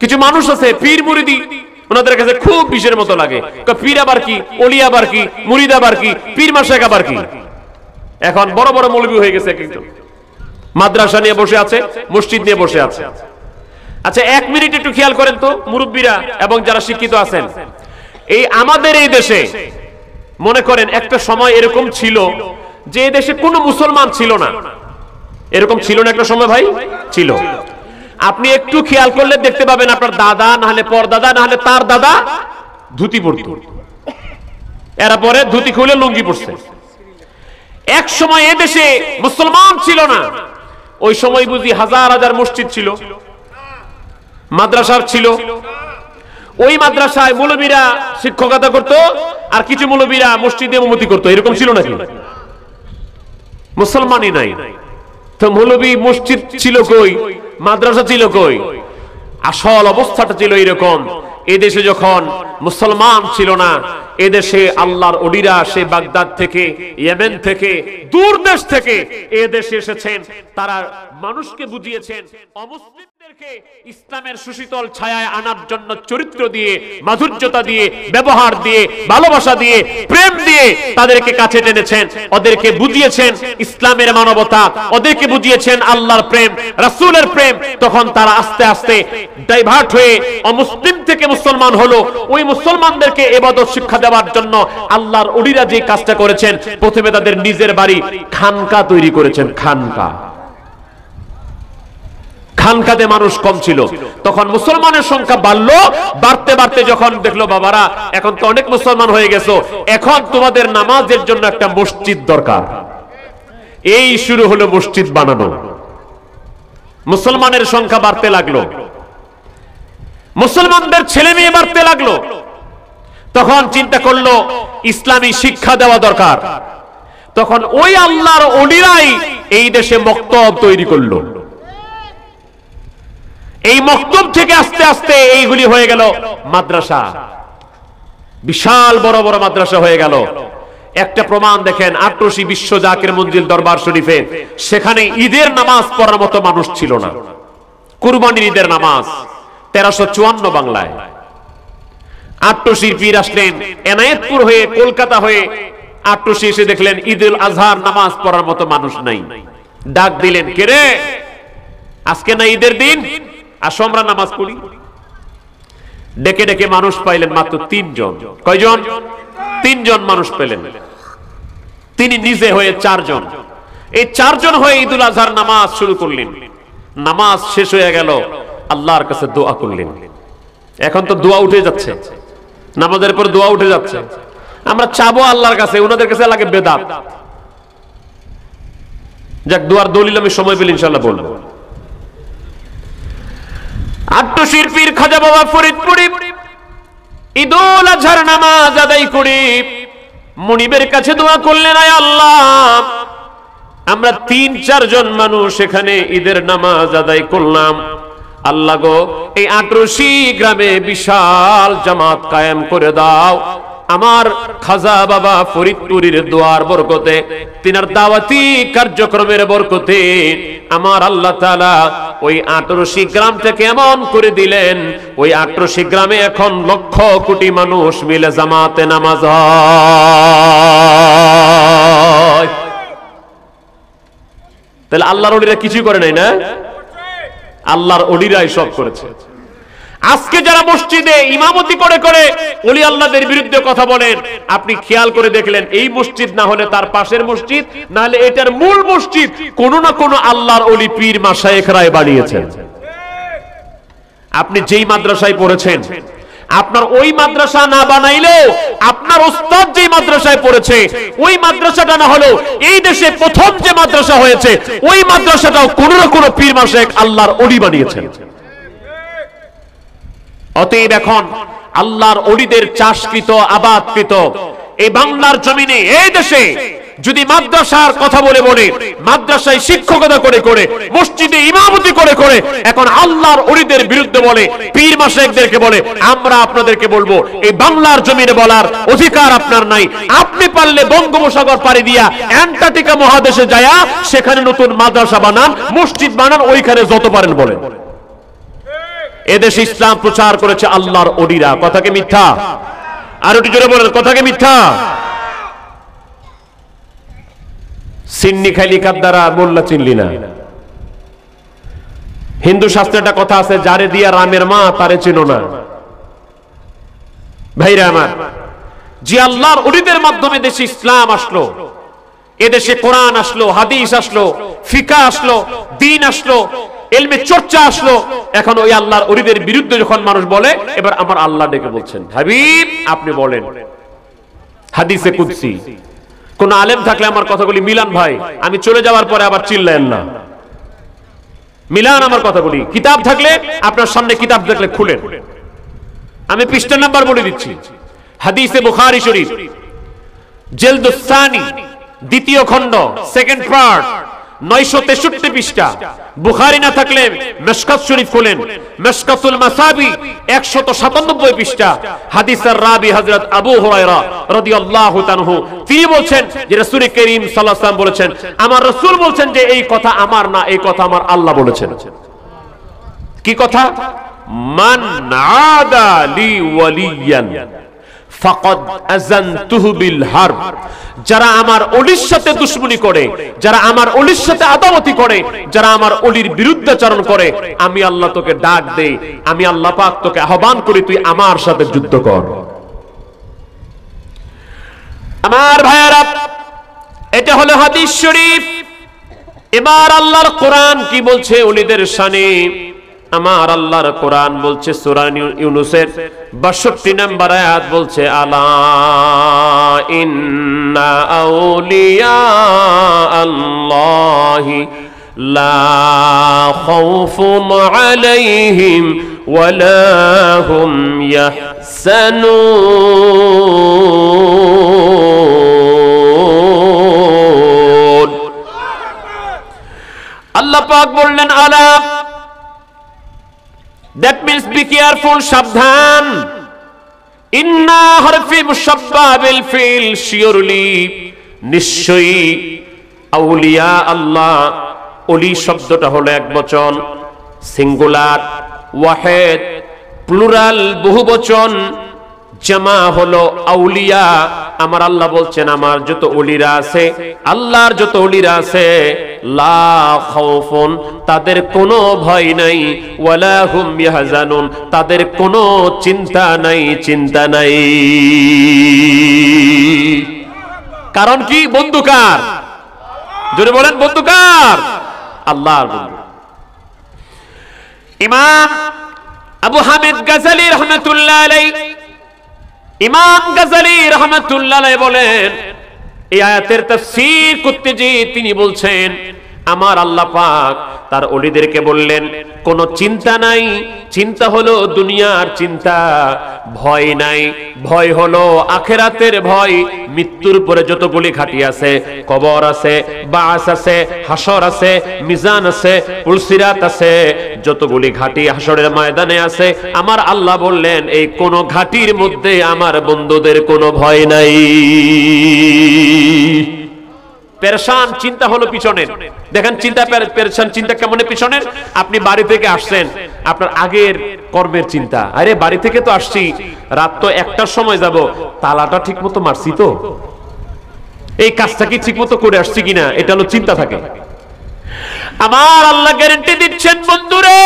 কিছু মানুষ আছে পীর মুরিদি, ওনাদের কাছে খুব বিষের মতো লাগে। পীর আবার কি, ওলি আবার কি, মুরিদ আবার কি, পীর মাশায়েখ আবার কি। এখন বড় বড় মৌলবী হয়ে গেছে একজন, মাদ্রাসা নিয়ে বসে আছে, মসজিদ নিয়ে বসে আছে। আচ্ছা, 1 মিনিট একটু খেয়াল করেন তো মুরব্বীরা এবং যারা শিক্ষিত আছেন, এই আমাদের এই দেশে মনে করেন একটা সময় এরকম ছিল যে এই দেশে কোনো মুসলমান ছিল না। এরকম ছিল না একটা সময়? ভাই ছিল। আপনি একটু খেয়াল করলে দেখতে পাবেন আপনার দাদা না হলে পরদাদা না হলে তার দাদা ধুতি পরত, এরা পরে ধুতি খুলে লুঙ্গি পরছে। এক সময় এ দেশে মুসলমান ছিল না, ওই সময় বুঝি হাজার হাজার মসজিদ ছিল, মাদ্রাসা ছিল। ওই মাদ্রাসায় মৌলবীরা শিক্ষকতা করত, আর কিছু মৌলবীরা মসজিদে ইমামতি করত। এরকম ছিল নাকি? মুসলমানই নাই তো মৌলবী মসজিদ ছিল কই, মাদ্রাসা ছিল কই? আসল অবস্থাটা ছিল এরকম, এদেশে যখন মুসলমান ছিল না, এদেশে আল্লাহর ওলিরা সে বাগদাদ থেকে, ইয়েমেন থেকে, দূর দেশ থেকে এদেশে এসেছেন। তারা মানুষকে বুঝিয়েছেন, অমুসলিমদেরকে ইসলামের সুশীতল ছায়ায় আনার জন্য চরিত্র দিয়ে, মাধুর্যতা দিয়ে, ব্যবহার দিয়ে, ভালোবাসা দিয়ে, প্রেম দিয়ে তাদেরকে কাছে টেনেছেন। ওদেরকে বুঝিয়েছেন ইসলামের মানবতা, ওদেরকে বুঝিয়েছেন আল্লাহর প্রেম, রাসূলের প্রেম। তখন তারা আস্তে আস্তে ডাইভার্ট হয়ে অমুসলিম থেকে মুসলমান হলো। ওই মুসলমানদেরকে ইবাদত শিক্ষা দেওয়ার জন্য আল্লাহর ওলিরা যে কাজটা করেছেন, প্রথমে তাদের নিজের বাড়ি খানকা তৈরি করেছেন। খানকাতে মানুষ কম ছিল, তখন মুসলমানের সংখ্যা বাড়লো। বাড়তে বাড়তে যখন দেখলো বাবারা এখন তো অনেক মুসলমান হয়ে গেছো, এখন তোমাদের নামাজের জন্য একটা মসজিদ দরকার, এই শুরু হলো মসজিদ বানানো। মুসলমানের সংখ্যা বাড়তে লাগলো, মুসলমানদের ছেলে মেয়ে বাড়তে লাগলো। তখন চিন্তা করলো ইসলামী শিক্ষা দেওয়া দরকার। তখন ওই আল্লাহর ওলিরাই এই দেশে মক্তব তৈরি করলো। এই মক্তব থেকে আস্তে আস্তে এইগুলি হয়ে গেল মাদ্রাসা, বিশাল বড় বড় মাদ্রাসা হয়ে গেল। একটা প্রমাণ দেখেন, আটরশি বিশ্ব জাকির মঞ্জিল দরবার শরীফে, সেখানে ঈদের নামাজ পড়ার মতো মানুষ ছিল না। কুরবানির ঈদের নামাজ 1354 বাংলায়। আটরশির পীর আসলেন এনায়েতপুর হয়ে, কলকাতা হয়ে আটরশি এসে দেখলেন ঈদুল আজহার নামাজ পড়ার মতো মানুষ নাই। ডাক দিলেন, কে রে, আজকে না ঈদের দিন, আসো আমরা নামাজ পড়ি। ডেকে ডেকে মানুষ পাইলেন মাত্র 3 জন। কয়জন? 3 জন মানুষ পেলেন। তিনি নিজে হয়ে 4 জন। এই 4 জন হয়ে ঈদুল আজহার নামাজ শুরু করলেন। নামাজ শেষ হয়ে গেল, আল্লাহর কাছে দোয়া করলেন। এখন তো দোয়া উঠে যাচ্ছে, নামাজের পর দোয়া উঠে যাচ্ছে। আমরা চাবো আল্লাহর কাছে, ওনাদের কাছে লাগে বেদাত। যাক, দোয়ার দলিল আমি সময় পেলে ইনশাআল্লাহ বলবো। আট্টশির পীর খাজা বাবা ফরিদপুরি ঈদুল আজহার নামাজ আদায় করে মুনিবের কাছে দোয়া করলেন, আয় আল্লাহ, আমরা 3-4 জন মানুষ এখানে ঈদের নামাজ আদায় করলাম। আল্লাহ গো, এই আটরশি গ্রামে বিশাল জামাত কায়েম করে দাও। আমার খাজা বাবা ফরিদপুরীর দোয়ার বরকতে, তিনার দাওয়াতি কার্যক্রমের বরকতে আমার আল্লাহ তাআলা ওই আটরশি গ্রামটাকে এমন করে দিলেন, ওই আটরশি গ্রামে এখন লক্ষ কোটি মানুষ মিলে জামাতে নামাজ হয়। তাহলে আল্লাহর ওলিরা কিছু করে নাই না? আল্লাহর ওলিরাই সব করেছে। আজকে যারা মসজিদে ইমামতি করে করে ওলি আল্লাহদের বিরুদ্ধে কথা বলেন, আপনি খেয়াল করে দেখলেন এই মসজিদ না হলে তার পাশের মসজিদ, না হলে এটার মূল মসজিদ কোনো না কোনো আল্লাহর ওলি পীর মাশায়েখরাই বানিয়েছেন। আপনি যেই মাদ্রাসায় পড়েছেন, আপনার ওই মাদ্রাসা না বানাইলেও আপনার ওস্তাদ যে মাদ্রাসায় পড়েছে, ওই মাদ্রাসাটা না হলেও এই দেশে প্রথম যে মাদ্রাসা হয়েছে, ওই মাদ্রাসাটাও কোনো না কোনো পীর মাশায়েখ আল্লাহর ওলি বানিয়েছেন। অতএব এখন আল্লাহর ওলিদের চাষকৃত, আবাদকৃত এই বাংলার জমিনে, এই দেশে যদি মাদ্রাসার কথা বলে বলে, মাদ্রাসায় শিক্ষকতা করে করে, মসজিদে ইমামতি করে করে এখন আল্লাহর ওলিদের বিরুদ্ধে বলে, পীর মাশায়েখদেরকে বলে, আমরা আপনাদেরকে বলবো এই বাংলার জমিনে বলার অধিকার আপনার নাই। আপনি পারলে বঙ্গোপসাগর পাড়ি দিয়া অ্যান্টার্কটিকা মহাদেশে যায়া সেখানে নতুন মাদ্রাসা বানান, মসজিদ বানান, ওইখানে যত পারেন বলেন। এদেশে ইসলাম প্রচার করেছে আল্লাহর ওলিরা। কথা কি মিথ্যা? আর একটু জোরে বলেন, কথা কি মিথ্যা? সিন্নি খাইলি কার দ্বারা মোল্লা চিনলি না। হিন্দু শাস্ত্রে একটা কথা আছে, যারে দিয়া রামের মা তারে চিনো না। ভাইরা আমার, যে আল্লাহর ওলিদের মাধ্যমে দেশে ইসলাম আসলো, এদেশে কোরআন আসলো, হাদিস আসলো, ফিকা আসলো, দ্বীন আসলো, ইলমে চর্চা আসলো, এখন ওই আল্লাহর ওলিদের বিরুদ্ধে যখন মানুষ বলে, এবার আমার আল্লাহ ডেকে বলছেন, হাবিব আপনি বলেন। হাদিসে কুদসি, কোন আলেম থাকলে আমার কথাগুলি মিলান ভাই, আমি চলে যাওয়ার পরে আবার চিল্লেন না, মিলান আমার কথাগুলি। কিতাব থাকলে আপনার সামনে কিতাব দেখলে খুলেন, আমি পৃষ্ঠা নাম্বার বলে দিচ্ছি। হাদিসে বুখারী শরীফ জিলদুস সানি, দ্বিতীয় খণ্ড, সেকেন্ড পার্ট, 963 পৃষ্ঠা। বুখারী না থাকলে মিশকাত শরীফ খুলেন, মিশকাতুল মাসাবি 197 পৃষ্ঠা। হাদিসের রাবি হযরত আবু হুরায়রা রাদিয়াল্লাহু তাআলা, তিনি বলছেন যে রাসূল করিম সাল্লাল্লাহু আলাইহি ওয়াসাল্লাম বলেছেন, আমার রাসূল বলছেন যে এই কথা আমার না, এই কথা আমার আল্লাহ বলেছেন। কি কথা? মান আদা লি ওয়ালিয়ান ফাকাদ আযানতুহু বিল হারব। যারা আমার ওলির সাথে দুশমনি করে, যারা আমার ওলির সাথে আদাওয়াতি করে, যারা আমার ওলির বিরুদ্ধাচরণ করে, আমি আল্লাহ তোকে ডাক দেই, আমি আল্লাহ পাক তোকে আহ্বান করি, তুই আমার সাথে যুদ্ধ কর। আমার ভাইয়েরা, এটা হলো হাদিস শরীফ। এবার আল্লাহর কোরআন কি বলছে ওলিদের শানে? আমার আল্লাহর কোরআন বলছে সূরা ইউনূসের 62 নম্বর আয়াত বলছে, আলা ইন্না আউলিয়া আল্লাহি লা খাউফুন আলাইহিম ওয়ালা হুম ইয়াহসানুন। আল্লাহ পাক বললেন আলা, that means be careful, সাবধান। ইন্না হরফি মুশাব্বাহ বিল ফিল, surely, নিশ্চয়ই, আউলিয়া আল্লাহ, ওলি শব্দটা হলো একবচন, সিঙ্গুলার, ওয়াহিদ প্লুরাল বহুবচন, জামা হলো আউলিয়া। আমার আল্লাহ বলছেন আমার যত ওলিরা আছে, আল্লাহর যত ওলিরা আছে, লা খাউফুন, তাদের কোনো ভয় নাই, ওয়ালা হুম ইয়াহজানুন, তাদের কোনো চিন্তা নাই, চিন্তা নাই। কারণ কি? বন্ধু কার? জোরে বলেন, বন্ধু কার? আল্লাহর বন্ধু। ইমাম আবু হামিদ গাজালি রাহমাতুল্লাহ আলাইহি, ইমাম গাজালি রাহমাতুল্লাহ আলাইহি বলেন, এই আয়াতের তাফসীর করতে যে তিনি বলছেন, আমার আল্লাহ পাক তার ওলিদেরকে বললেন কোনো চিন্তা নাই, চিন্তা হলো দুনিয়ার চিন্তা, ভয় নাই, ভয় হলো আখিরাতের ভয়। মৃত্যুর পরে যতগুলি ঘাটি আছে, কবর আছে, বাস আছে, হাসর আছে, মিজান আছে, পুলসিরাত আছে, যতগুলি ঘাটি হাসরের ময়দানে আছে, আমার আল্লাহ বললেন এই কোন ঘাটির মধ্যে আমার বন্ধুদের কোনো ভয় নাই। পেরেশান চিন্তা হলো পিছনের। দেখেন চিন্তা পেরেশান চিন্তা কেমন পিছনের? আপনি বাড়ি থেকে আসছেন, আপনার আগের কর্মের চিন্তা, আরে বাড়ি থেকে তো আসছি, রাত তো 1টার সময় যাব, তালাটা ঠিক মতো মারছি তো, এই কাজটা কি ঠিক মতো করে আসছি কিনা, এটা হলো চিন্তা থাকে। আমার আল্লাহ গ্যারান্টি দিচ্ছেন, বন্ধুরে,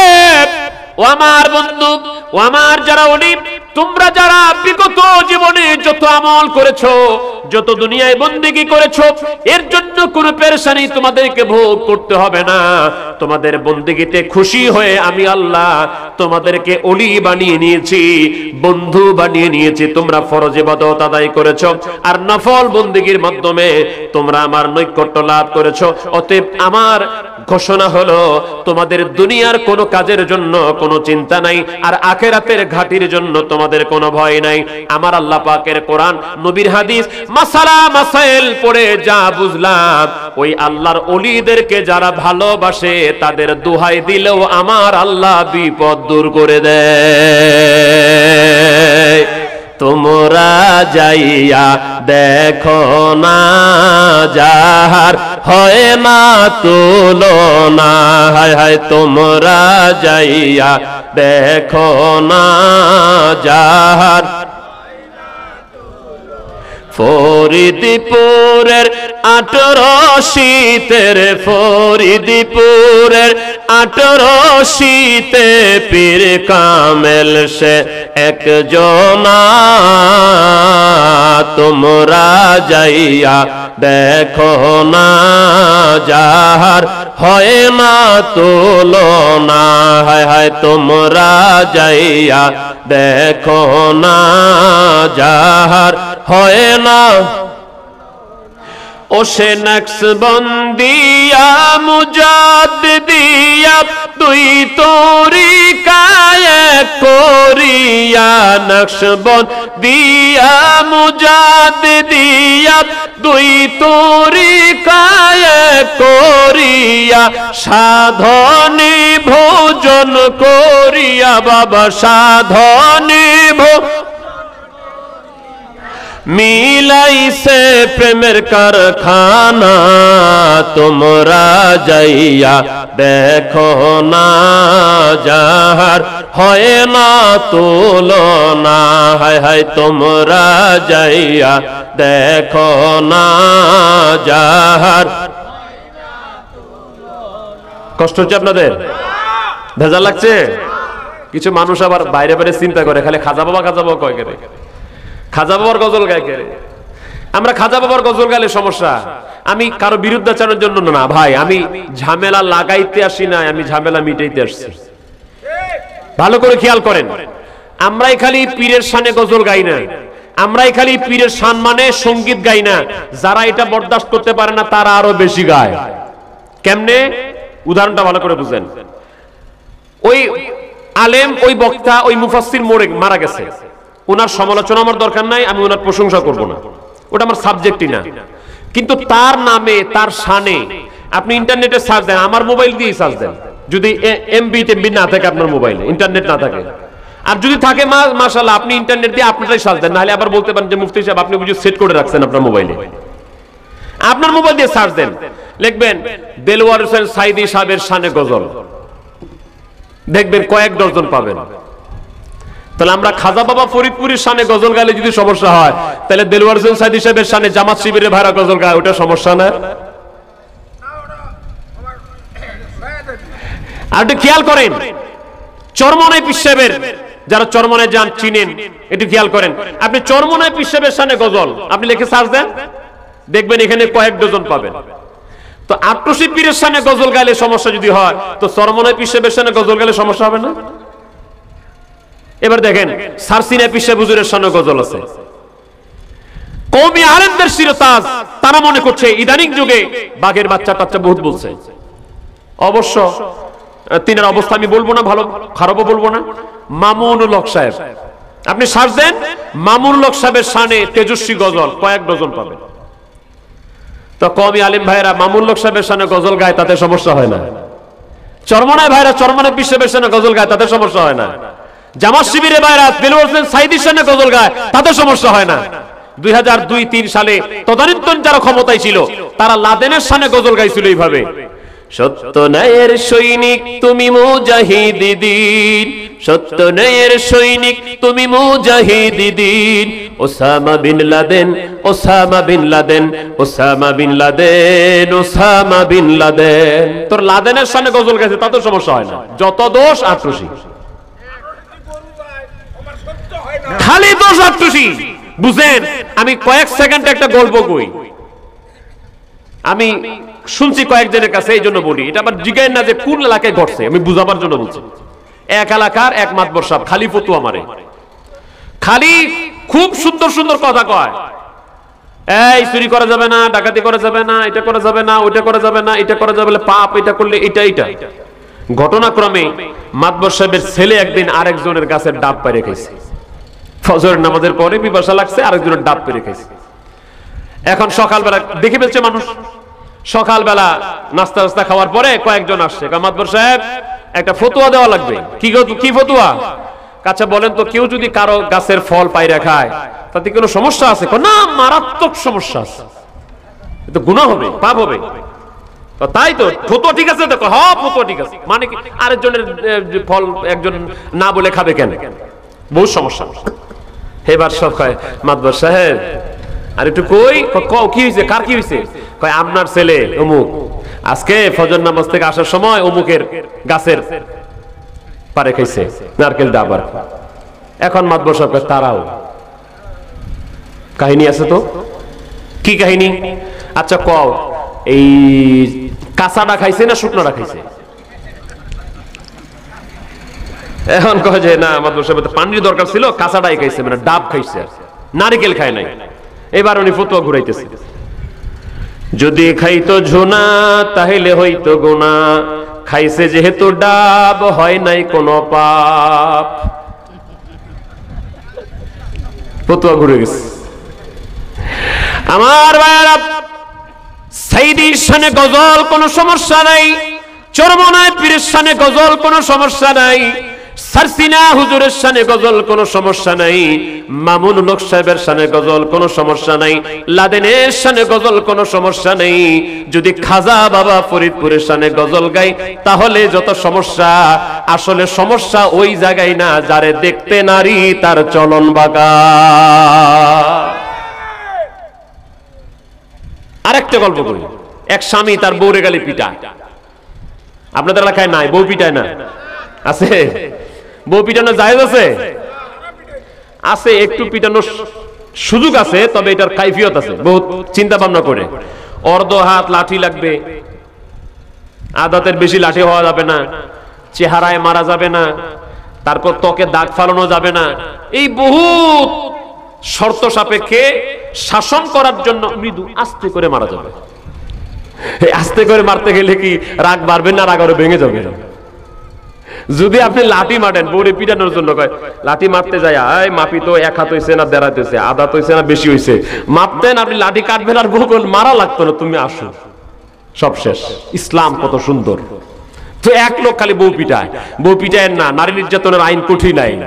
ও আমার বন্ধু, ও আমার যারা ওলি, তোমরা যারা বিগত জীবনে যত আমল করেছো, যত দুনিয়ায় বন্দেগী করেছো, এর জন্য কোনো পেরেশানি তোমাদেরকে ভোগ করতে হবে না। তোমাদের বন্দেগীতে খুশি হয়ে আমি আল্লাহ তোমাদেরকে ওলি বানিয়ে নিয়েছি, বন্ধু বানিয়ে নিয়েছি। তোমরা ফরজ ইবাদত আদায় করেছো আর নফল বন্দেগীর মাধ্যমে তোমরা আমার নৈকট্য লাভ করেছো। অতএব আমার ঘোষণা হলো, তোমাদের দুনিয়ার কোনো কাজের জন্য কোনো চিন্তা নাই, আর আখিরাতের ঘাটির জন্য তোমাদের কোনো ভয় নাই। আমার আল্লাহ পাকের কোরআন, নবীর হাদিস, মাসালা মাসাইল পড়ে যা বুঝলাম, ওই আল্লাহর ওলিদেরকে যারা ভালোবাসে তাদের দোহাই দিলেও আমার আল্লাহ বিপদ দূর করে দেয়। তোমরা যাইয়া দেখো না, যাহার হয় না তুলনা, হায় হায় তোমরা যাইয়া দেখো না যাহার ফরিদপুরের 18 শীতের ফরিদপুরের 18 শীতে পীর কামেল সে একজনা তোমরা যাইয়া দেখো না যাহার হয় না তুলনা হায় হায় তোমরা যাইয়া দেখো না যাহার হয় না ও সে নকশবন্দিয়া মুজাদ্দিদিয়া দুই তরিকায়ে করিয়া নকশবন্দিয়া মুজাদ্দিদিয়া দুই তরিকায়ে করিয়া সাধনে ভোজন করিয়া বাবা সাধনে মিলাইছে প্রেমের কারখানা তোমরা যাইয়া দেখো না যাহার হয় না তুলনা হায় হায় তোমরা যাইয়া দেখো না যাহার কষ্ট হচ্ছে আপনাদের ভেজা লাগছে কিছু মানুষ আবার বাইরে বাইরে চিন্তা করে খালি খাজা বাবা কয় করে খাজা বাবার গজল গায় কে আমরা খাজা বাবার গজল গাইলে সমস্যা আমি কারো বিরুদ্ধাচারের জন্য না ভাই আমি ঝামেলা লাগাইতে আসি না আমি ঝামেলা মিটাইতে আসছি ভালো করে খেয়াল করেন আমরাই খালি পীরের শানে গজল গাই না আমরাই খালি পীরের সম্মানে সঙ্গীত গাই না যারা এটা বরদাস্ত করতে পারে না তারা আরো বেশি গায় কেমনে উদাহরণটা ভালো করে বুঝেন ওই আলেম ওই বক্তা ওই মুফাসসির মারা গেছে ওনার সমালোচনা আমার দরকার নাই আমি ওনার প্রশংসা করব না ওটা আমার সাবজেক্টই না কিন্তু তার নামে তার শানে আপনি ইন্টারনেটে সার্চ দেন আমার মোবাইল দিয়ে সার্চ দেন যদি এমবি টেমবি না থাকে আপনার মোবাইলে ইন্টারনেট না থাকে আর যদি থাকে মাশাআল্লাহ আপনি ইন্টারনেট দিয়ে আপনারাই সার্চ দেন নাহলে আবার বলতে পারেন যে মুফতি সাহেব আপনি বুঝি সেট করে রাখছেন আপনার মোবাইলে আপনার মোবাইল দিয়ে সার্চ দেন লিখবেন দেলওয়ার হোসেন সাইদি সাহেবের শানে গজল দেখবেন কয়েক ডজন পাবেন তাহলে আমরা খাজা বাবা ফরিদপুরের শানে গজল গাইলে যদি সমস্যা হয় তাহলে দেলওয়ার হোসেন সাইদি সাহেবের শানে জামাত শিবিরের ভাইরা গজল গায় ওটা সমস্যা না আর একটু খেয়াল করেন চরমনাই পীর সাহেবের যারা চরমনায় যান চিনেন একটু খেয়াল করেন আপনি চরমনাই পীর সাহেবের শানে গজল আপনি লিখে সার্চ দেন দেখবেন এখানে কয়েক ডজন পাবেন তো আটরশি পীরের শানে গজল গাইলে সমস্যা যদি হয় তো চরমনাই পীর সাহেবের শানে গজল গাইলে সমস্যা হবে না এবার দেখেন সারসিনা পীর সাহেব হুজুরের শানে গজল আছে কওমি আলেমদের শিরতাজ তারা মনে করছে ইদানিং যুগে বাঘের বাচ্চা টাচ্চা বহুত বলছে অবশ্য তিনের অবস্থা আমি বলবো না ভালো খারাপও বলবো না মামুনুল হক সাহেব আপনি সার্চ দেন মামুনুল হক সাহেবের শানে তেজস্বী গজল কয়েক ডজন পাবেন তো কওমি আলেম ভাইরা মামুনুল হক সাহেবের শানে গজল গায় তাতে সমস্যা হয় না চরমনায় ভাইরা চরমনায় পীর সাহেবের শানে গজল গায় তাতে সমস্যা হয় না জামাত শিবিরের ভাইরা দেলওয়ার হোসেন সাইদির শানে গজল গায় তাতে সমস্যা হয় না 2002-3 সালে তদানীন্তন যারা ক্ষমতায় ছিল তারা লাদেনের শানে গজল গাইছিল এইভাবে সত্য ন্যায়ের সৈনিক তুমি মুজাহিদিন সত্য ন্যায়ের সৈনিক তুমি মুজাহিদিন Osama bin Laden Osama bin Laden Osama bin Laden Osama bin Laden তোর লাদেনের শানে গজল গাইছে তাতে সমস্যা হয় না যত দোষ আটরশি খালি দোষ আটরশি বুঝেন আমি কয়েক সেকেন্ড একটা গল্প কই আমি শুনছি কয়েকজনের কাছে এই জন্য বলি এটা আবার জিজ্ঞাসা না যে কোন এলাকায় ঘটছে আমি বুঝাবার জন্য বলছি এক এলাকার এক মাতবর সাহেব খালি ফতুয়া মারে খালি খুব সুন্দর সুন্দর কথা কয় এই চুরি করা যাবে না ডাকাতি করা যাবে না এটা করা যাবে না ওইটা করা যাবে না এটা করা যাবে পাপ এটা করলে এটা ঘটনাক্রমে মাতবর সাহেবের ছেলে একদিন আরেকজনের গাছের ডাব পেরে খাইছে ফজরের নামাজের পরে পিপাসা লাগছে আরেকজনের ডাব পেরে খাইছে এখন সকালবেলা দেখে ফেলছে মানুষ সকালবেলা নাস্তা নাস্তা খাওয়ার পরে কয়েকজন আসছে মাতবর সাহেব একটা ফতুয়া দেওয়া লাগবে কি ফতুয়া আচ্ছা বলেন তো কেউ যদি কারো গাছের ফল পাইরা খায় তাতে কোনো সমস্যা আছে না মারাত্মক সমস্যা আছে এটা গুনাহ হবে পাপ হবে তাই তো, ফতোয়া ঠিক আছে, দেখো হ্যাঁ ফতোয়া ঠিক আছে, মানে কি আরেকজনের ফল একজন না বলে খাবে কেন? বহু সমস্যা। এবার সব কয় মাতবর সাহেব আর একটু কই, কি হয়েছে, কার কি হয়েছে? কয় আপনার ছেলে অমুক আজকে ফজর নামাজ থেকে আসার সময় অমুকের গাছের পারে খাইছে নারকেল ডাবার। এখন মাতবর সাহেব কয় তারাও কাহিনী আছে তো, কি কাহিনী? আচ্ছা কও, এই কাঁচাটা খাইছে না শুকনোটা খাইছে? এখন কয় যে না মাতবর সাহেব পানির দরকার ছিল, কাঁচাটাই খাইছে, মানে ডাব খাইছে, নারকেল খায় নাই। এবার উনি ফতোয়া ঘুরাইতেছে, যদি খাইতো ঝুনা তাহলে হইতো গুনাহ, খাইছে যেহেতু ডাব হয় নাই কোনো পাপ। ফতোয়া ঘুরে গেছে। আমার ভাইরা, সাইদির শানে গজল কোনো সমস্যা নাই, চরমনায় পীরের শানে গজল কোনো সমস্যা নাই, সারসিনা হুজুরের শানে গজল কোনো সমস্যা নাই, মামুন হক সাহেবের শানে গজল কোনো সমস্যা নাই, লাদেনের শানে গজল কোনো সমস্যা নেই। যদি খাজা বাবা ফরিদপুরের শানে গজল গাই তাহলে যত সমস্যা, আসলে সমস্যা ওই জায়গায় না, যারে দেখতে নারী তার চলন বাঁকা। আরেকটা গল্প করি। এক স্বামী তার বউরে গালি পিটায়। আপনাদের এলাকায় নাই, বউ পিটায় না? আছে? বউ পিটানো জায়েজ আছে? আছে, একটু পিটানোর সুযোগ আছে, তবে এটার কাইফিয়ত আছে, বহুত চিন্তা ভাবনা করে। অর্ধ হাত লাঠি লাগবে, আদাতের বেশি লাঠি হওয়া যাবে না, চেহারায় মারা যাবে না, তারপর ত্বকে দাগ ফালানো যাবে না, এই বহুত শর্ত সাপেক্ষে শাসন করার জন্য মৃদু আস্তে করে মারা যাবে। আস্তে করে মারতে গেলে কি রাগ বাড়বে না, রাগ আরো ভেঙে যাবে। যদি আপনি লাঠি মারেন বউরে পিটানোর জন্য, কয় লাঠি মারতে যায় মাপি তো এক হাত হইছে না দেড় হাত হইছে, আধা হাত হইছে না বেশি হইছে, মাপতেন, আপনি লাঠি কাটবেন আর বউ মারা লাগতো না, তুমি আসো, সব শেষ। ইসলাম কত সুন্দর। তো এক লোক খালি বউ পিটায়, বউ পিটায় না, নারী নির্যাতনের আইন কঠিন আইন।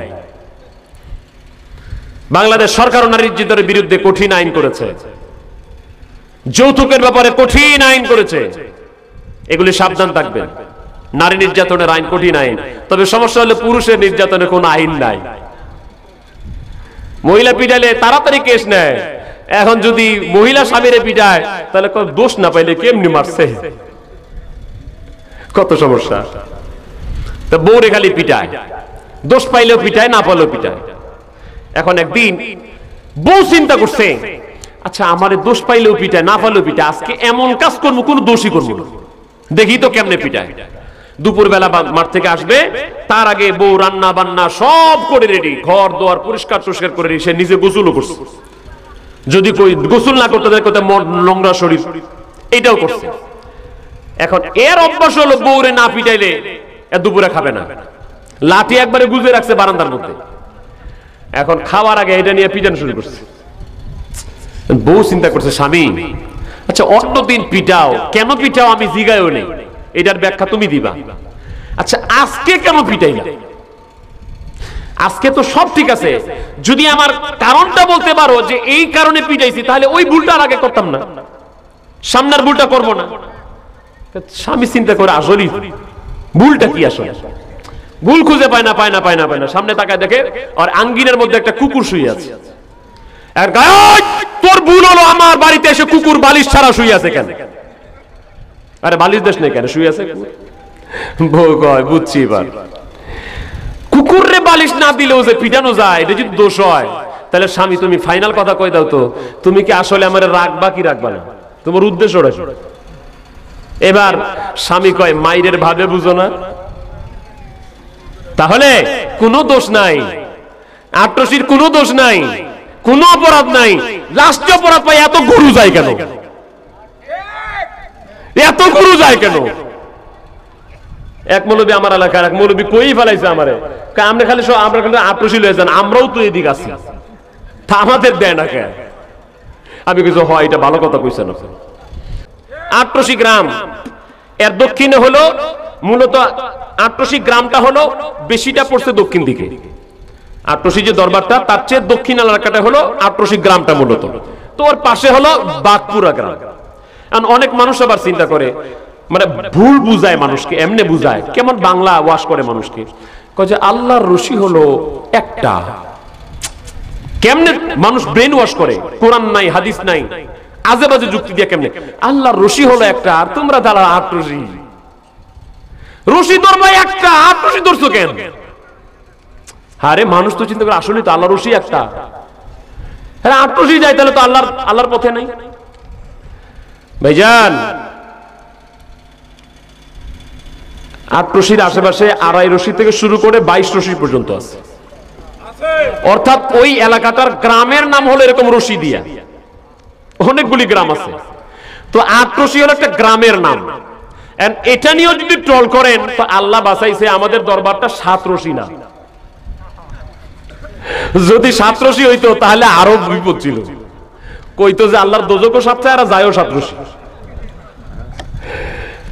বাংলাদেশ সরকার নারী নির্যাতনের বিরুদ্ধে কঠিন আইন করেছে, যৌতুকের ব্যাপারে কঠিন আইন করেছে, এগুলি সাবধান থাকবেন। নারী নির্যাতনের আইন কঠিন আইন, তবে সমস্যা হলো পুরুষের নির্যাতনের কোনো আইন নাই। মহিলা পিটালে তাড়াতাড়ি কেস নেয়, এখন যদি মহিলা স্বামীরে পিটায় তাহলে দোষ না পাইলে কেমনি মারছে, কত সমস্যা। তা বউরে খালি পিটায়, দোষ পাইলেও পিটায়, না পাইলেও পিটায়। এখন একদিন বউ চিন্তা করছে, আচ্ছা আমারে দোষ পাইলেও পিটায়, না পাইলেও পিটায়, আজকে এমন কাজ করবো কোন দোষই করবো না, দেখি তো কেমনে পিটায়। দুপুর বেলা মাঠ থেকে আসবে, তার আগে বউ রান্না বান্না সব করে রেডি, ঘর দোয়ার পরিষ্কার টরিষ্কার করে রেডি, সে নিজে গোসলও করছে। যদি কই গোসল না করতে দেয় কোথায় নোংরা শরীর, এটাও করছে। এখন এর অভ্যাস হলো বউরে না পিটাইলে দুপুরে খাবে না, লাঠি একবারে গুজে রাখছে বারান্দার মধ্যে। এখন খাওয়ার আগে এটা নিয়ে পিটানো শুরু করছে। বউ চিন্তা করছে, স্বামী আচ্ছা অন্যদিন পিটাও, কেন পিটাও আমি জিগায়ও নেই, এটার ব্যাখ্যা তুমি দিবা। আচ্ছা আজকে কেন পিটাইলা? আজকে তো সব ঠিক আছে, যদি আমার কারণটা বলতে পারো যে এই কারণে পিটাইছি, তাহলে ওই ভুলটা আগে করতাম না, সামনের ভুলটা করব না। স্বামী চিন্তা করে আসলে ভুলটা কি, আসলে ভুল খুঁজে পায় না, পায় না, পায় না, পায় না। সামনে তাকায় দেখে আর আঙ্গিনের মধ্যে একটা কুকুর শুয়ে আছে। আর তোর ভুল হলো আমার বাড়িতে এসে কুকুর বালিশ ছাড়া শুয়ে আছে কেন? আরে বালিশ দেশ নেই কেন, শুয়ে আছে। বউ কয় বুঝছি, এবার কুকুররে বালিশ না দিলেও যে পিটানো যায়, এটা যদি দোষ হয়, তাহলে স্বামী তুমি ফাইনাল কথা কই দাও তো, তুমি কি আসলে আমার রাখবা কি রাখবা না, তোমার উদ্দেশ্য রয়েছে। এবার স্বামী কয় মাইরের ভাবে বুঝো না, তাহলে কোনো দোষ নাই, আট্রসির কোনো দোষ নাই, কোনো অপরাধ নাই, লাস্ট অপরাধ পাই এত গরু যায় কেন, এত গরু যায় কেন? এক মৌলবী আমার এলাকার এক মৌলবী কই ফেলাইছে আমারে, আমরা খালি আট্রসি লয়ে যান, আমরাও তো এদিক আছি, তা আমাদের দেয় না কেন? আমি কিছু হয়, এটা ভালো কথা কইছেন। আট্রসি গ্রাম, এর দক্ষিণে হলো মূলত আট্রসি গ্রামটা হলো বেশিটা পড়ছে দক্ষিণ দিকে, আট্রসি যে দরবারটা তার চেয়ে দক্ষিণ এলাকাটা হলো আট্রসি গ্রামটা মূলত। তো ওর পাশে হলো বাগপুরা গ্রাম। অনেক মানুষ আবার চিন্তা করে মানে ভুল বুঝায় মানুষকে, এমনি বুঝায়, কেমন বাংলা ওয়াশ করে মানুষকে, কয় যে আল্লাহর রশি হলো একটা। কেমনে মানুষ ব্রেন ওয়াশ করে, কোরআন নাই হাদিস নাই, আজে বাজে যুক্তি দিয়ে কেমনে আল্লাহর রশি হলো একটা আর তোমরা তারা 8 রশি। রশি ধরবা একটা, 8 রশি ধরছো কেন? আরে মানুষ তো চিন্তা করে আসলে তো আল্লাহর রশি একটা, হ্যাঁ 8 রশি যায় তাহলে তো আল্লাহর পথে নাই। ভাইজান 8 রশির আশেপাশে 2.5 রশি থেকে শুরু করে 22 রশি পর্যন্ত আছে, অর্থাৎ ওই এলাকাটার গ্রামের নাম হলো এরকম রশি দিয়া, অনেকগুলি গ্রাম আছে। তো 8 রশি হলো একটা গ্রামের নাম। এটা নিয়েও যদি ট্রল করেন তো আল্লাহ বাঁচাইছে আমাদের দরবারটা 7 রশি না। যদি 7 রশি হইতো তাহলে আরো বিপদ ছিল, কইতো যে আল্লাহর দোজকও 7টা আর যায়ও 7 রশি।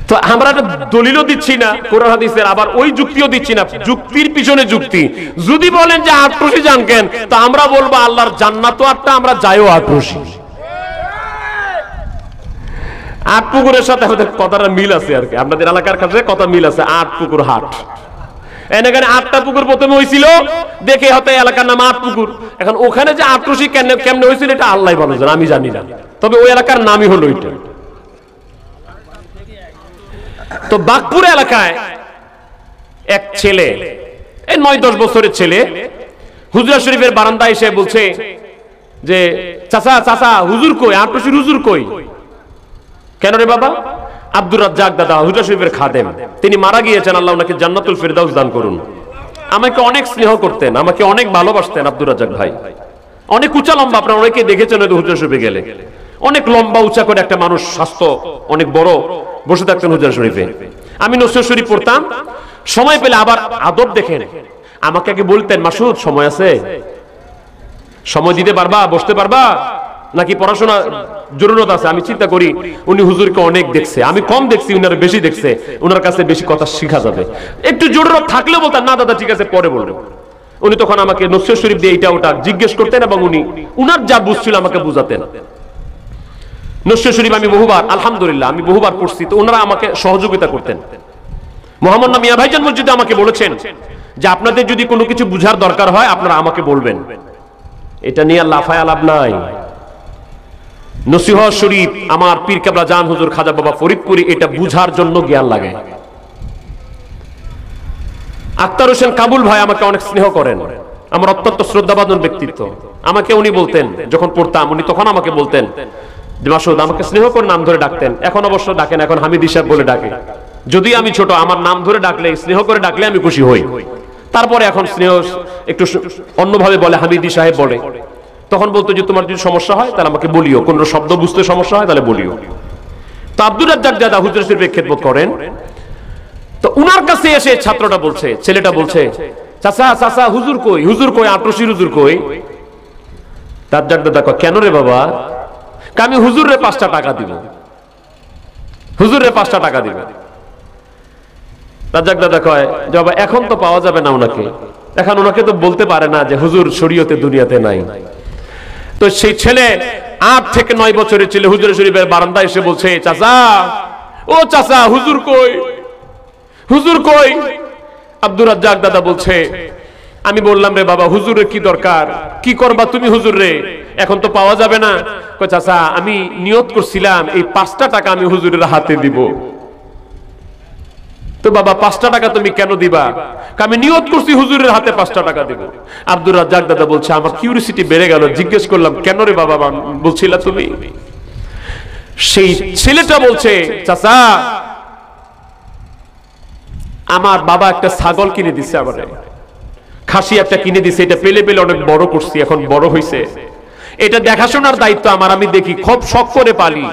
তো আমরা একটা দলিলও দিচ্ছি না কোরআন হাদিসের, আবার ওই যুক্তিও দিচ্ছি না, যুক্তির পিছনে যুক্তি। যদি বলেন যে 8 রশি জানকেন, তো আমরা বলবো আল্লাহর জান্নাতও 8টা, আমরা যাইও 8 রশি। 8 পুকুরের সাথে আমাদের কথাটা মিল আছে আর কি, আপনাদের এলাকার কাছে কথা মিল আছে। 8 পুকুর হাট, এখানে 8টা পুকুর প্রথমে হয়েছিল দেখে হয়তো এলাকার নাম 8 পুকুর। এখন ওখানে যে 8 রশি কেমনে হয়েছিল এটা আল্লাহ ভালো জানে, আমি জানি না, তবে ওই এলাকার নামই হলো ওইটা। তো বাগপুর এলাকায় এক ছেলে, এই 9-10 বছরের ছেলে, হুজরা শরীফের বারান্দায় এসে বলছে যে চাচা চাচা হুজুর কই, 8 রশির হুজুর কই? কেন রে বাবা? আব্দুর রাজ্জাক দাদা হুজরা শরীফের খাদেম, তিনি মারা গিয়েছেন, আল্লাহ ওনাকে জান্নাতুল ফেরদাউস দান করুন। আমাকে অনেক স্নেহ করতেন, আমাকে অনেক ভালোবাসতেন আব্দুর রাজ্জাক ভাই। অনেক উঁচা লম্বা, আপনারা অনেকে দেখেছেন হয়তো হুজরা শরীফে গেলে, অনেক লম্বা উঁচা করে একটা মানুষ, স্বাস্থ্য অনেক বড়, বসে থাকতেন হুজরা শরীফে। আমি নসিহত শরীফ পড়তাম, সময় পেলে আবার আদব দেখেন আমাকে আগে বলতেন, মাসুদ সময় আছে, সময় দিতে পারবা, বসতে পারবা, নাকি পড়াশোনা জরুরত আছে? আমি চিন্তা করি উনি হুজুরকে অনেক দেখছে, আমি কম দেখছি, উনার বেশি দেখছে, উনার কাছে বেশি কথা শেখা যাবে। একটু জরুরত থাকলে বলতেন, না দাদা ঠিক আছে পরে বলবো। উনি তখন আমাকে নসিহত শরীফ দিয়ে এইটা ওটা জিজ্ঞেস করতেন এবং উনি উনার যা বুঝছিল আমাকে বুঝাতেন। নসিহত শরীফ আমি বহুবার, আলহামদুলিল্লাহ আমি বহুবার পড়ছি, তো ওনারা আমাকে সহযোগিতা করতেন। মোহাম্মদ মিয়া ভাইজান মসজিদে আমাকে বলেছেন যে আপনাদের যদি কোনো কিছু বুঝার দরকার হয় আপনারা আমাকে বলবেন, এটা নিয়ে লাফায় লাভ নাই। নসিহত শরীফ আমার পীর কেবলা জান হুজুর খাজা বাবা ফরিদপুরি এটা বুঝার জন্য জ্ঞান লাগে। আক্তার হোসেন কাবুল ভাই আমাকে অনেক স্নেহ করেন, আমার অত্যন্ত শ্রদ্ধাভাজন ব্যক্তিত্ব। আমাকে উনি বলতেন যখন পড়তাম, উনি তখন আমাকে বলতেন যে মাসুদ আমাকে স্নেহ করে নাম ধরে ডাকতেন, এখন অবশ্য ডাকেন, এখন হামিদ সাহেব বলে ডাকে। যদি আমি ছোট, আমার নাম ধরে ডাকলে, স্নেহ করে ডাকলে আমি খুশি হই। তারপরে এখন স্নেহ একটু অন্যভাবে বলে, হামিদি সাহেব বলে। তখন বলতো যে তোমার যদি সমস্যা হয় তাহলে আমাকে বলিও, কোন শব্দ বুঝতে সমস্যা হয় তাহলে বলিও। তো আব্দুর রাজ্জাক দাদা হুজুর শরীফের খেদমত করেন, তো উনার কাছে এসে ছাত্রটা বলছে, ছেলেটা বলছে চাচা চাচা হুজুর কই, হুজুর কই, 8 রশির হুজুর কই? রাজ্জাক দাদা কয় কেন রে বাবা? আমি হুজুরে 5টা টাকা দিব, হুজুরে 5টা টাকা দিব। রাজ্জাক দাদা কয় যে বাবা এখন তো পাওয়া যাবে না ওনাকে, এখন ওনাকে তো বলতে পারে না যে হুজুর শরীয়তে দুনিয়াতে নাই। তো সেই ছেলে 8 থেকে 9 বছরের ছেলে হুজুর শরীফের বারান্দায় এসে বলছে চাচা, ও চাচা হুজুর কই, হুজুর কই? আব্দুর রাজ্জাক দাদা বলছে আমি বললাম রে বাবা হুজুরের কি দরকার, কি করবা তুমি হুজুর রে, এখন তো পাওয়া যাবে না। কই চাচা আমি নিয়ত করছিলাম এই 5টা টাকা আমি হুজুরের হাতে দিব। তো বাবা 5টা টাকা তুমি কেন দিবা? আমি নিয়ত করছি হুজুরের হাতে 5টা টাকা দিব। আব্দুর রাজ্জাক দাদা বলছে আমার কিউরিসিটি বেড়ে গেল, জিজ্ঞেস করলাম কেন রে বাবা বলছিলা তুমি? সেই ছেলেটা বলছে চাচা আমার বাবা একটা ছাগল কিনে দিছে, আমারে খাসি একটা কিনে দিছে, এটা পেলে পেলে অনেক বড় করছি, এখন বড় হইছে, এটা দেখাশোনার দায়িত্ব আমার, আমি দেখি খুব শখ করে পালি,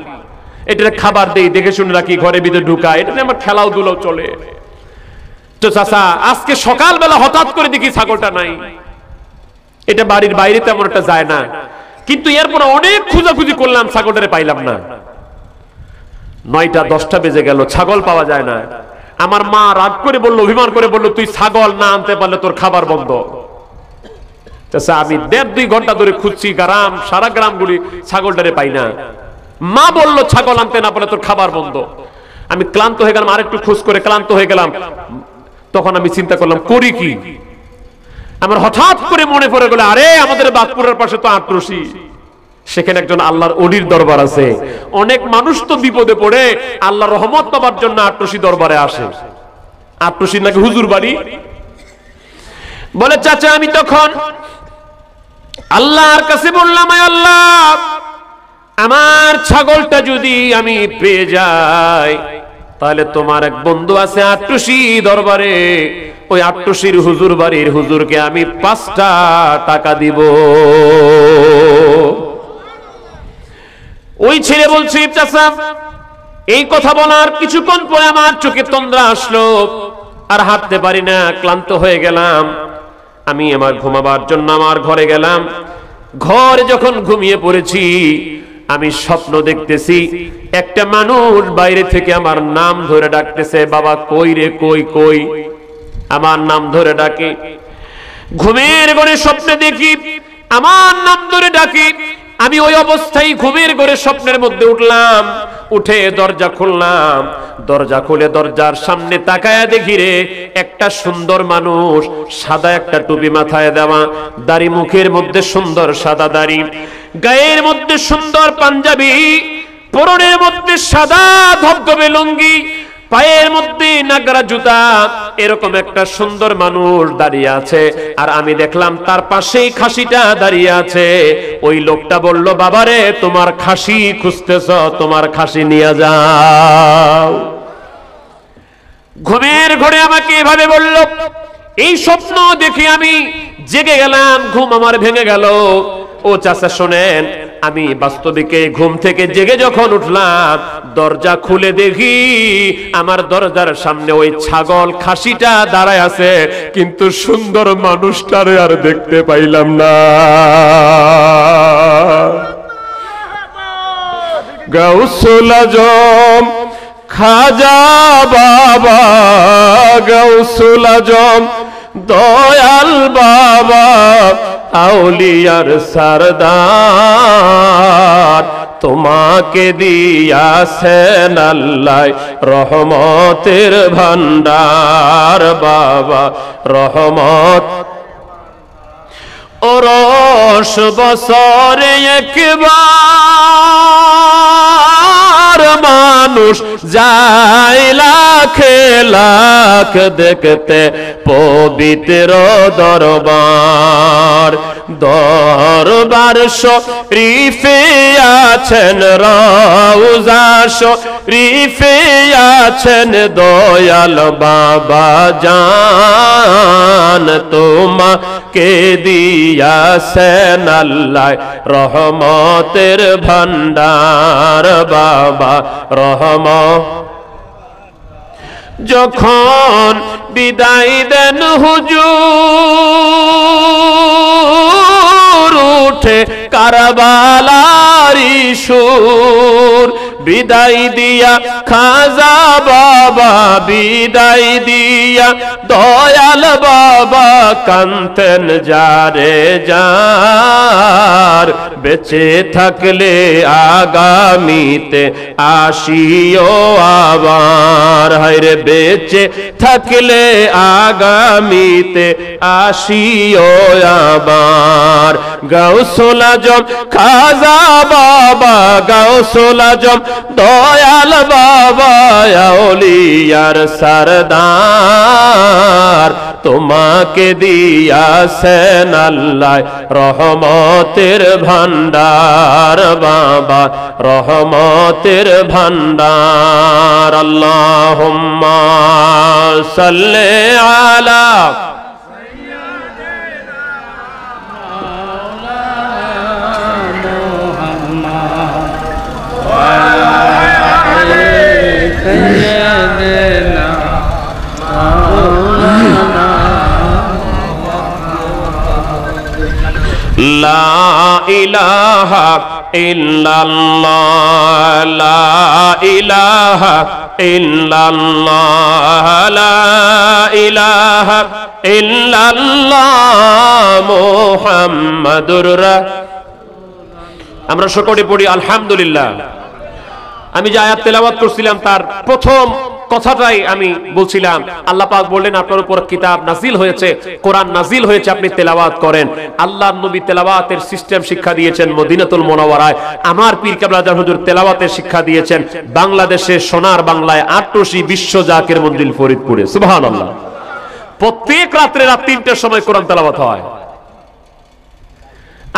এটা খাবার দেই, দেখে শুনে রাখি, ঘরে ভিতরে ঢুকাই, এটা আমার খেলাও ধুলাও চলে। তো চাচা আজকে সকালবেলা হঠাৎ করে দেখি ছাগলটা নাই, এটা বাড়ির বাইরে তেমন একটা যায় না, কিন্তু এরপর অনেক খোঁজাখুঁজি করলাম ছাগলটারে পাইলাম না। 9টা 10টা বেজে গেল, ছাগল পাওয়া যায় না। আমার মা রাগ করে বললো, অভিমান করে বললো তুই ছাগল না আনতে পারলে তোর খাবার বন্ধ। চাচা আমি 1.5-2 ঘন্টা ধরে খুঁজছি গ্রাম, সারা গ্রামগুলি ছাগলটারে পাই না। মা বললো ছাগল আনতে না পারলে তোর খাবার বন্ধ। আমি ক্লান্ত হয়ে গেলাম, আরেকটু খোঁজ করে ক্লান্ত হয়ে গেলাম। তখন আমি চিন্তা করলাম করি কি। আমার হঠাৎ করে মনে পড়ে গেল, আরে আমাদের বাগপুরের পাশে তো আটরশি, সেখানে একজন আল্লাহর ওলির দরবার আছে। অনেক মানুষ তো বিপদে পড়ে আল্লাহর রহমত পাবার জন্য আটরশি দরবারে আসে। আটরশি নাকি হুজুর বাড়ি। বলে চাচা, আমি তখন আল্লাহর কাছে বললাম, আল্লাহ, আমার ছাগলটা যদি আমি পেয়ে যাই, তাহলে তোমার এক বন্ধু আছে আটরশি দরবারে, ওই আটরশির হুজুর বাড়ির হুজুরকে আমি 5টা টাকা দিব। ওই ছেলে বলছে, চাচা, এই কথা বলার কিছুক্ষণ পরে আমার চোখে তন্দ্রা আসলো, আর হাঁটতে পারি না, ক্লান্ত হয়ে গেলাম। আমি আমার ঘুমাবার জন্য আমার ঘরে গেলাম। ঘরে যখন ঘুমিয়ে পড়েছি, আমি স্বপ্ন দেখতেছি একটা মানুষ বাইরে থেকে আমার নাম ধরে ডাকতেছে, বাবা কই রে, কই কই, আমার নাম ধরে ডাকে। ঘুমের ঘরে স্বপ্নে দেখি আমার নাম ধরে ডাকি। আমি ওই অবস্থায় ঘুমের ঘরে স্বপ্নের মধ্যে উঠলাম, উঠে দরজা খুললাম। দরজা খুলে দরজার সামনে তাকায়া দেখি রে একটা সুন্দর মানুষ, সাদা একটা টুপি মাথায় দেওয়া, দাড়ি মুখের মধ্যে সুন্দর সাদা দাড়ি, গায়ের মধ্যে সুন্দর পাঞ্জাবি, পরনের মধ্যে সাদা ধবধবে লুঙ্গি, পায়ের মধ্যে নাগরা জুতা, এরকম একটা সুন্দর মানুষ দাঁড়িয়ে আছে। আর আমি দেখলাম তার পাশেই খাসিটা দাঁড়িয়ে আছে। ওই লোকটা বলল, বাবারে তোমার খাসি খুঁজতেছ, তোমার খাসি নিয়ে যাও। ঘুমের ঘরে আমাকে এভাবে বলল। এই স্বপ্ন দেখে আমি জেগে গেলাম, ঘুম আমার ভেঙে গেল। ও চাচা শোনেন, আমি বাস্তবিকে ঘুম থেকে জেগে যখন উঠলাম, দরজা খুলে দেখি আমার দরজার সামনে ওই ছাগল খাসিটা দাঁড়ায় আছে, কিন্তু সুন্দর মানুষটারে আর দেখতে পাইলাম না। গাউসুল আজম খাজা বাবা, গাউসুল আজম দয়াল বাবা, আউলিয়ার সরদার, তোমাকে দিয়াছেন আল্লাহ রহমতের ভান্ডার, বাবা রহমত। ওরস বছরে একবার মানুষ যায় লাখে লাখ দেখতে পবিত্র দরবার। দরবার শরীফে আছেন রওজা শরীফে আছেন দয়াল বাবা জান, তোমাকে দিয়াছেন আল্লাহ রহমতের ভান্ডার, বাবা রহমত। যখন বিদায় দেন হুজুর, উঠে কারবালারি সুর, বিদায় দিয়া খাজা বাবা, বিদায় দিয়া দয়াল বাবা, কান্তেন যারে যার, বেঁচে থাকলে আগামীতে আসিও আবার। হায়রে বেঁচে থাকলে আগামীতে আসিও আবার। গাউসুল আজম খাজা বাবা, গাউসুল আজম দয়াল বাবা, আউলিয়ার সরদার, তোমাকে দিয়াছেন আল্লাহ রহমতের ভান্ডার, বাবা রহমতের ভান্ডার। আল্লাহুম্মা সাল্লি আলা লা ইলাহা ইল্লাল্লাহ, লা ইলাহা ইল্লাল্লাহ, লা ইলাহা ইল্লাল্লাহ মুহাম্মাদুর রাসূলুল্লাহ। আমরা সকলে পড়ি আলহামদুলিল্লাহ। আমি যে আয়াত তেলাওয়াত করছিলাম তার প্রথম কথাটাই আমি বলছিলাম, আল্লাহ পাক বললেন আপনার উপর কিতাব নাজিল হয়েছে, কোরআন নাজিল হয়েছে, আপনি তেলাওয়াত করেন। আল্লাহর নবী তেলাওয়াতের সিস্টেম শিক্ষা দিয়েছেন মদিনাতুল মুনাওয়ারায়। আমার পীর কেবলা জাহ হুজুর তেলাওয়াতের শিক্ষা দিয়েছেন বাংলাদেশের সোনার বাংলায় আট্রসি বিশ্ব জাকির মঞ্জিল ফরিদপুরে। সুবহানাল্লাহ। প্রত্যেক রাত্রে রাত ৩টার সময় কোরআন তেলাওয়াত হয়।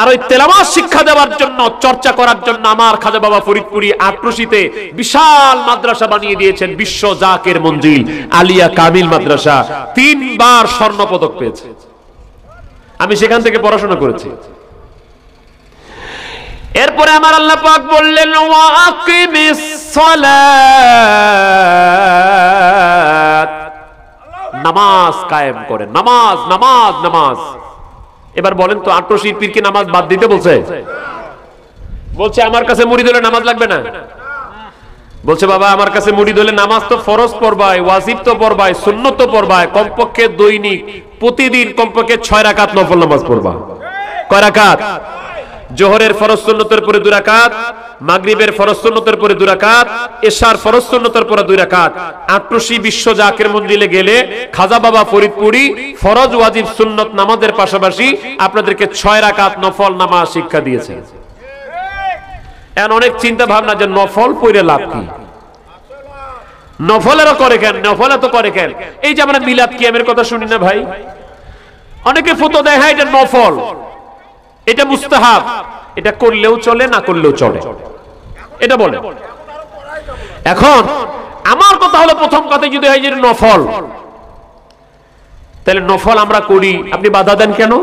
আর ওই তেলাওয়াত শিক্ষা দেওয়ার জন্য, চর্চা করার জন্য আমার খাজা বাবা ফরিদপুরি আট্রসিতে বিশাল মাদ্রাসা বানিয়ে দিয়েছেন, বিশ্ব জাকির মঞ্জিল আলিয়া কামিল মাদ্রাসা। 3 বার স্বর্ণ পদক পেয়েছে। আমি সেখান থেকে পড়াশোনা করেছি। এরপরে আমার আল্লাহ পাক বললেন ওয়া আকিমিস সালাত, নামাজ কায়েম করেন। নামাজ নামাজ নামাজ। এবার বলেন তো আট্রসির পীর কি নামাজ বাদ দিতে বলছে? বলছে আমার কাছে মুরিদ হলে নামাজ লাগবে না। বলছে বাবা আমার কাছে মুরিদ হলে নামাজ তো ফরজ পড়বাই, ওয়াজিব তো পড়বাই, সুন্নত তো পড়বাই, কমপক্ষে দৈনিক প্রতিদিন কমপক্ষে 6 রাকাত নফল নামাজ পড়বা। কয় রাকাত? জোহরের ফরজ সুন্নতের পরে 2 রাকাত, মাগরিবের ফরজ সুন্নতের পরে 2 রাকাত, এশার ফরজ সুন্নতের পরে 2 রাকাত। আট্রসি বিশ্ব জাকির মঞ্জিলে গেলে খাজা বাবা ফরিদপুরি ফরজ ওয়াজিব সুন্নত নামাজের পাশাপাশি আপনাদেরকে 6 রাকাত নফল নামাজ শিক্ষা দিয়েছে। এখন অনেক চিন্তা ভাবনা যে নফল পড়ে লাভ কি, নফলেরও করে কেন, নফলে তো করে কেন। এই যে আমরা মিলাদ কিয়ামের কথা শুনি না ভাই, অনেকে ফতোয়া দেয় হ্যাঁ এটা নফল, এটা মুস্তাহাব, এটা করলেও চলে না করলেও চলে, এটা বলে। এখন আমার কথা হলো প্রথম কথা যদি হয় যে নফল, তাহলে নফল আমরা করি, আপনি বাধা দেন কেন?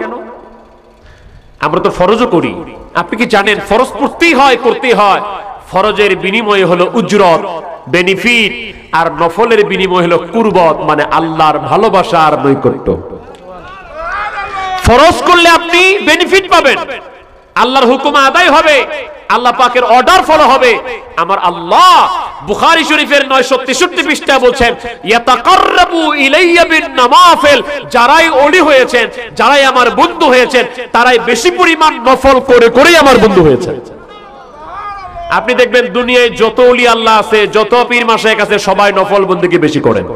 আমরা তো ফরজও করি। আপনি কি জানেন ফরজ পড়তেই হয়, করতেই হয়। ফরজের বিনিময়ে হলো উজরত, বেনিফিট, আর নফলের বিনিময় হলো কুরবত, মানে আল্লাহর ভালোবাসা আর নৈকট্য। ফরজ করলে আপনি বেনিফিট পাবেন, আল্লাহর হুকুম আদায় হবে, আল্লাহ পাকের অর্ডার ফলো হবে। আমার আল্লাহ বুখারী শরীফের 963 পৃষ্ঠায় বলছেন ইয়াতাকাররাবু ইলাইয়া বিন নামাফিল, যারাই ওলি হয়েছেন, যারাই আমার বন্ধু হয়েছেন, তারাই বেশি পরিমাণ নফল করে করেই আমার বন্ধু হয়েছেন। আপনি দেখবেন দুনিয়ায় যত ওলি আল্লাহ আছে, যত পীর মাশায়েখ আছে, সবাই নফল বন্দেগী বেশি করেন,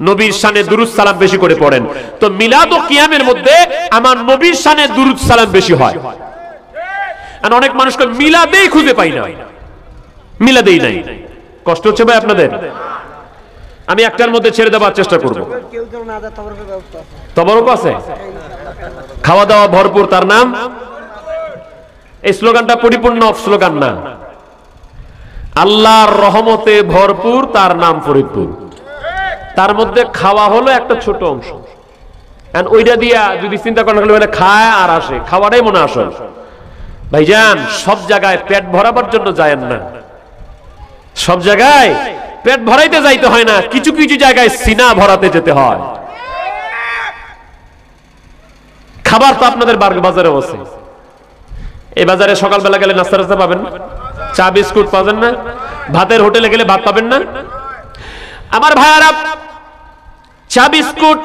নবীর শানে দুরূদ সালাম বেশি করে পড়েন। তো মিলাদ ও কিয়ামের মধ্যে আমার নবীর শানে দুরূদ সালাম বেশি হয়। আর অনেক মানুষকে মিলাদেই খুঁজে পাই না, মিলাদেই নাই। কষ্ট হচ্ছে ভাই আপনাদের? আমি একটার মধ্যে ছেড়ে দেওয়ার চেষ্টা করব। তবরক আছে, খাওয়া দাওয়া ভরপুর, তার নাম। এই স্লোগানটা পরিপূর্ণ স্লোগান না, আল্লাহর রহমতে ভরপুর, তার নাম ফরিদপুর। তার মধ্যে খাওয়া হলো একটা ছোট অংশ। ওইটা দিয়া যদি চিন্তা করেন তাহলে খায় আর আসে, খাওয়াটাই মনে আসে। ভাইজান সব জায়গায় পেট ভরাবার জন্য যায়েন না, সব জায়গায় পেট ভরাইতে যাইতে হয় না, কিছু কিছু জায়গায় সিনা ভরাতে যেতে হয়। খাবার তো আপনাদের বাজারে বসে, এই বাজারে সকালবেলা গেলে নাস্তা টাস্তা পাবেন না, চা বিস্কুট পাবেন না, ভাতের হোটেলে গেলে ভাত পাবেন না। আমার ভাইয়ারা, চা বিস্কুট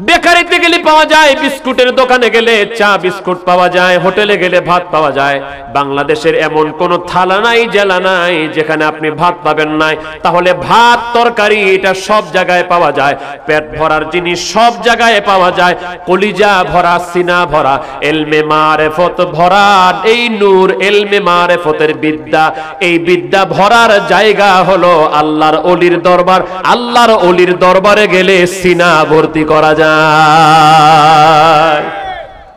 বেকারিতে গেলে পাওয়া যায়, বিস্কুটের দোকানে গেলে চা বিস্কুট পাওয়া যায়, হোটেলে গেলে ভাত পাওয়া যায়। বাংলাদেশের এমন কোন থালা নাই, জেলা নাই যেখানে আপনি ভাত পাবেন নাই। তাহলে ভাত তরকারি এটা সব জায়গায় পাওয়া যায়, পেট ভরার জিনিস সব জায়গায় পাওয়া যায়। কলিজা ভরা, সিনা ভরা, এলমে মারেফত ভরা, এই নূর এলমে মারেফতের বিদ্যা, এই বিদ্যা ভরার জায়গা হলো আল্লাহর ওলির দরবার। আল্লাহর ওলির দরবারে গেলে সিনা ভর্তি করা যায়।